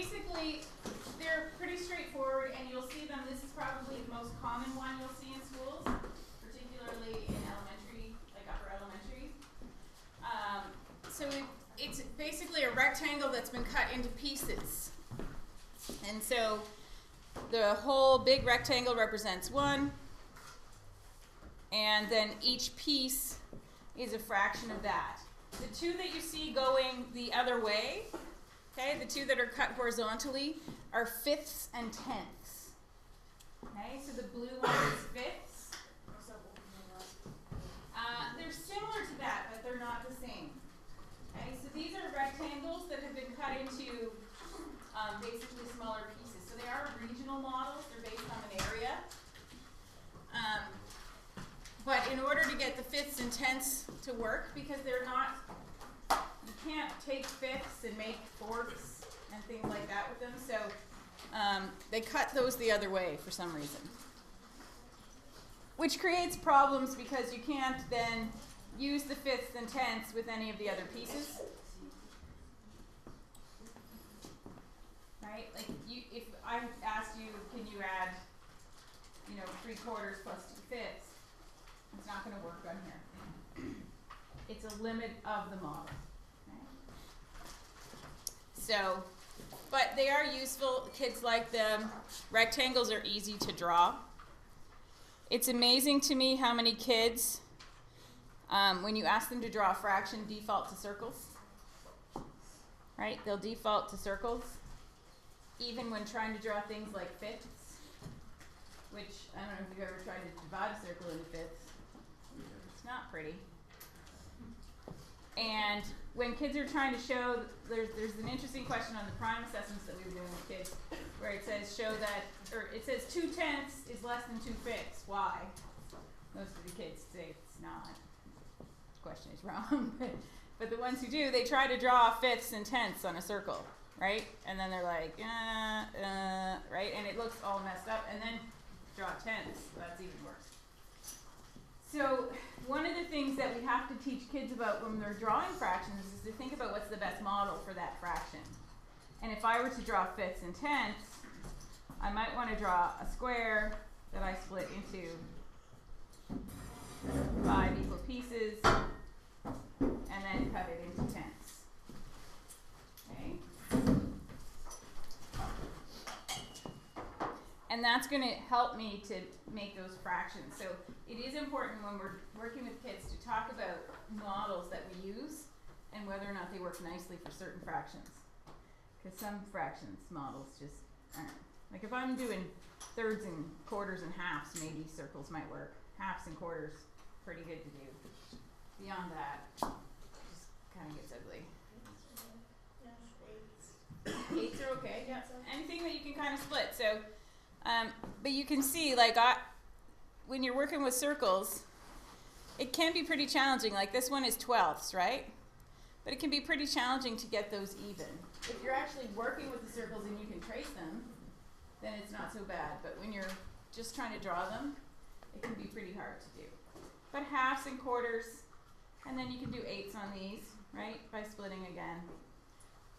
basically, they're pretty straightforward, and you'll see them. This is probably the most common one you'll see in schools, particularly in elementary, like upper elementary. So it's basically a rectangle that's been cut into pieces. And so the whole big rectangle represents 1, and then each piece is a fraction of that. The 2 that you see going the other way, okay, the 2 that are cut horizontally, are fifths and tenths. Okay, so the blue one is fifths. They're similar to that, but they're not the same. Okay, so these are rectangles that have been cut into basically smaller pieces. So they are regional models. They're based on an area. But in order to get the fifths and tenths to work, because they're not, you can't take fifths and make fourths and things like that with them. So they cut those the other way for some reason, which creates problems because you can't then use the fifths and tenths with any of the other pieces. Right? Like if I asked you, can you add, 3/4 plus 2/5? It's not going to work on here. It's a limit of the model. Okay? So, but they are useful. Kids like them. Rectangles are easy to draw. It's amazing to me how many kids, when you ask them to draw a fraction, default to circles. Right? They'll default to circles, even when trying to draw things like fifths, which I don't know if you've ever tried to divide a circle into fifths. It's not pretty. And when kids are trying to show, there's an interesting question on the prime assessments that we were doing with kids, where it says it says 2/10 is less than 2/5. Why? Most of the kids say it's not. The question is wrong. But the ones who do, they try to draw fifths and tenths on a circle, right? And then they're like, right? And it looks all messed up. And then draw tenths. That's even worse. So one of the things that we have to teach kids about when they're drawing fractions is to think about what's the best model for that fraction. And if I were to draw fifths and tenths, I might want to draw a square that I split into 5 equal pieces and then cut it into tenths. Okay? And that's going to help me to make those fractions. So it is important when we're working with kids to talk about models that we use and whether or not they work nicely for certain fractions. Because some fractions models just aren't. Like if I'm doing thirds and quarters and halves, maybe circles might work. Halves and quarters, pretty good to do. Beyond that, just kind of gets ugly. Eights are okay, yeah. Anything that you can kind of split. So, but you can see, like, when you're working with circles, it can be pretty challenging. Like this one is 12ths, right? But it can be pretty challenging to get those even. If you're actually working with the circles and you can trace them, then it's not so bad. But when you're just trying to draw them, it can be pretty hard to do. But halves and quarters, and then you can do eighths on these, right? By splitting again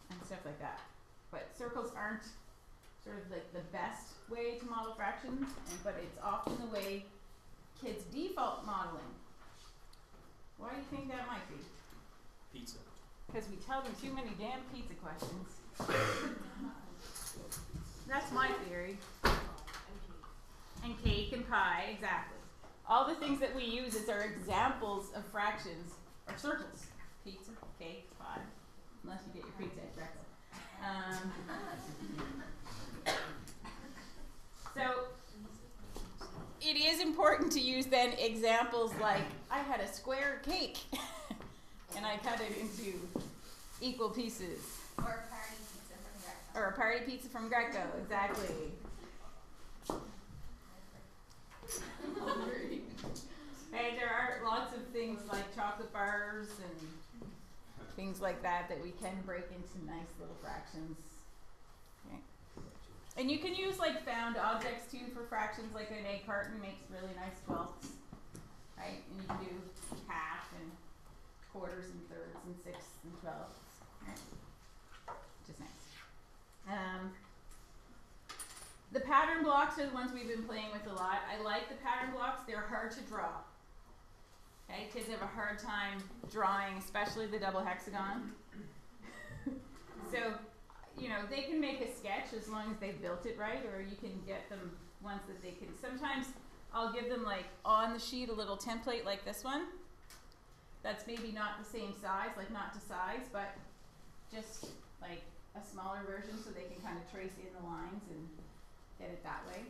and stuff like that. But circles aren't sort of like the best way to model fractions, but it's often the way kids default modeling. Why do you think that might be? Pizza. Because we tell them too many damn pizza questions. That's my theory. And cake and pie, exactly. All the things that we use as our examples of fractions are circles. Pizza, cake, pie. Unless you get your pizza at breakfast. So it is important to use then examples like I had a square cake and I cut it into equal pieces. Or a party pizza from Greco, exactly. Hey, there are lots of things like chocolate bars and things like that that we can break into nice little fractions. Okay. And you can use like found objects too for fractions, like an egg carton makes really nice 12ths, right? And you can do half and quarters and thirds and sixths and 12ths, right? Which is nice. The pattern blocks are the ones we've been playing with a lot. I like the pattern blocks. They're hard to draw. Okay, kids have a hard time drawing, especially the double hexagon. So, you know, they can make a sketch as long as they've built it right, or you can get them ones that they can. Sometimes I'll give them, like, on the sheet a little template like this one. That's maybe not the same size, like not to size, but just like a smaller version so they can kind of trace in the lines and get it that way.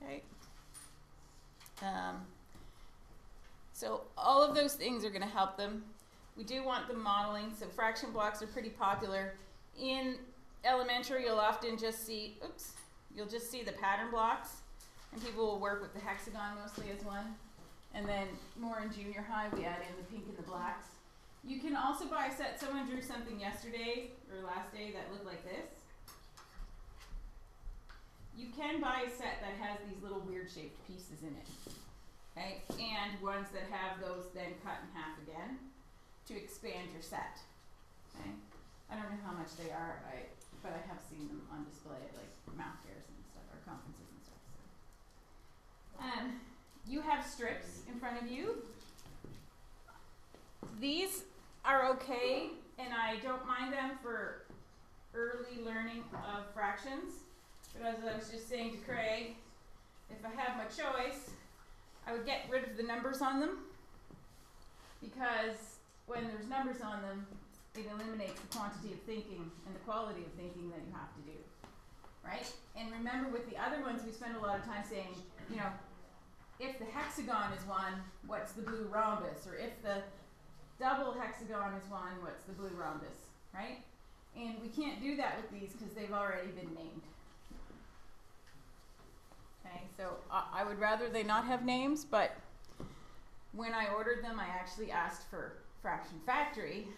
Okay. So all of those things are going to help them. We do want them modeling, so fraction blocks are pretty popular. In elementary, you'll often just see, you'll just see the pattern blocks, and people will work with the hexagon mostly as one. And then more in junior high, we add in the pink and the blacks. You can also buy a set. Someone drew something yesterday or last day that looked like this. You can buy a set that has these little weird shaped pieces in it. Okay? And ones that have those then cut in half again to expand your set. Okay? I don't know how much they are, but I have seen them on display at like math fairs and stuff, or conferences and stuff. So. You have strips in front of you. These are okay, and I don't mind them for early learning of fractions. But as I was just saying to Craig, if I had my choice, I would get rid of the numbers on them, because when there's numbers on them, it eliminates the quantity of thinking and the quality of thinking that you have to do, right? And remember, with the other ones, we spend a lot of time saying, you know, if the hexagon is 1, what's the blue rhombus? Or if the double hexagon is 1, what's the blue rhombus, right? And we can't do that with these because they've already been named. Okay, so I would rather they not have names, but when I ordered them, I actually asked for fraction factory,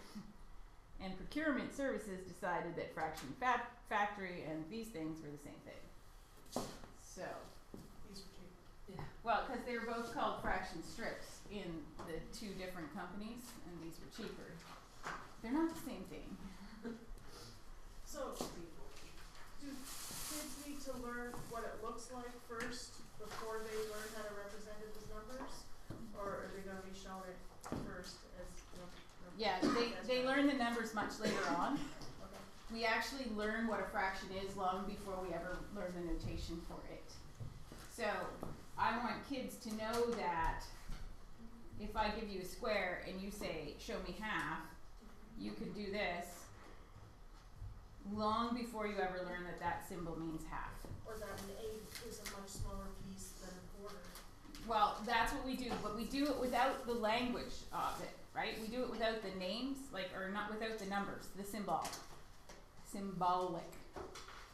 and procurement services decided that fraction factory and these things were the same thing. So. Well, because they were both called fraction strips in the 2 different companies, and these were cheaper. They're not the same thing. So, do kids need to learn what it looks like first before they learn how to represent it as numbers? Or are they going to be shown it first as numbers? Yeah, they learn the numbers much later on. Okay. We actually learn what a fraction is long before we ever learn the notation for it. So, I want kids to know that if I give you a square and you say, show me half, you could do this long before you ever learn that that symbol means half. Or that an eighth is a much smaller piece than a quarter. Well, that's what we do, but we do it without the language of it, right? We do it without the names, or not without the numbers, the symbolic.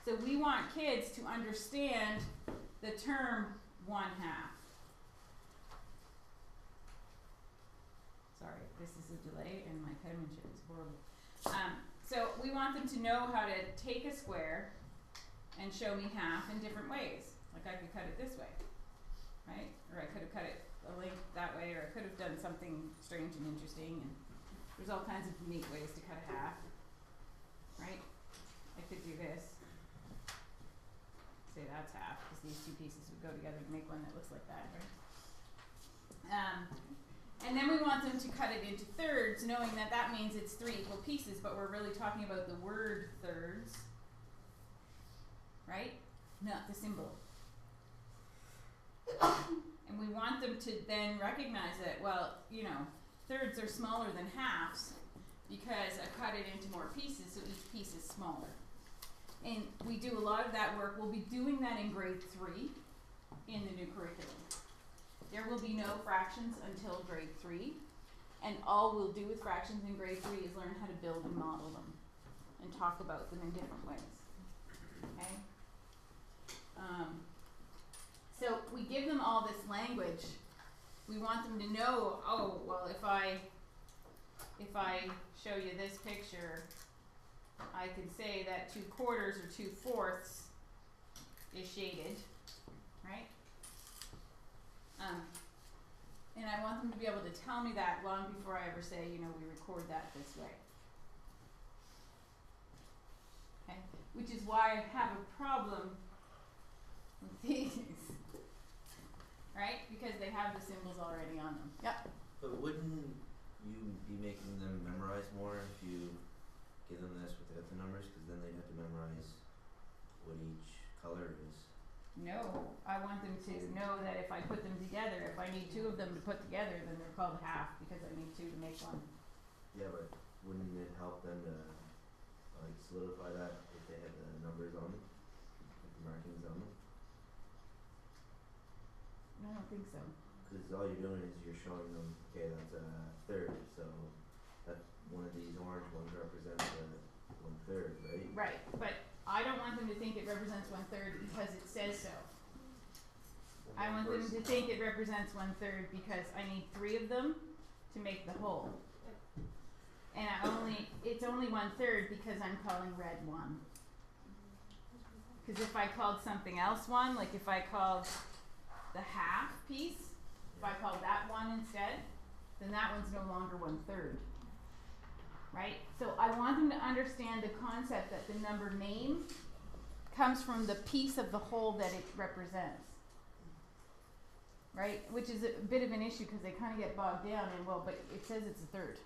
So we want kids to understand the term 1/2. Sorry, this is a delay and my penmanship is horrible. So we want them to know how to take a square and show me half in different ways. Like I could cut it this way, right? Or I could have cut it a length that way, or I could have done something strange and interesting, and there's all kinds of neat ways to cut a half, right? I could do this. Say that's half, because these 2 pieces would go together to make one that looks like that, right? And then we want them to cut it into thirds, knowing that that means it's 3 equal pieces, but we're really talking about the word thirds, right? Not the symbol. And we want them to then recognize that, well, you know, thirds are smaller than halves because I cut it into more pieces, so each piece is smaller. And we do a lot of that work. We'll be doing that in grade 3 in the new curriculum. There will be no fractions until grade 3, and all we'll do with fractions in grade 3 is learn how to build and model them and talk about them in different ways. Okay? So we give them all this language. We want them to know, oh, well, if I show you this picture, I can say that 2/4 or 2/4 is shaded, right? And I want them to be able to tell me that long before I ever say, you know, we record that this way. Okay? which is why I have a problem with these. Right? Because they have the symbols already on them. Yep. But wouldn't you be making them memorize more if you give them this without the numbers? Because then they'd have to memorize what each color is. No, I want them to know that if I put them together, if I need two of them to put together, then they're called half because I need two to make one. Yeah, but wouldn't it help them to like solidify that if they had the numbers on them, like the markings on them? I don't think so. Because all you're doing is you're showing them, okay, that's a third, so that one of these orange ones represents a 1/3, right? Right, but I don't want them to think it represents 1/3 because it says so. I want them to think it represents 1/3 because I need 3 of them to make the whole. And it's only 1/3 because I'm calling red 1. Because if I called something else 1, like if I called the half piece, if I called that 1 instead, then that one's no longer 1/3. Right? So I want them to understand the concept that the number name comes from the piece of the whole that it represents. Right? Which is a bit of an issue because they kind of get bogged down in, well, but it says it's a third.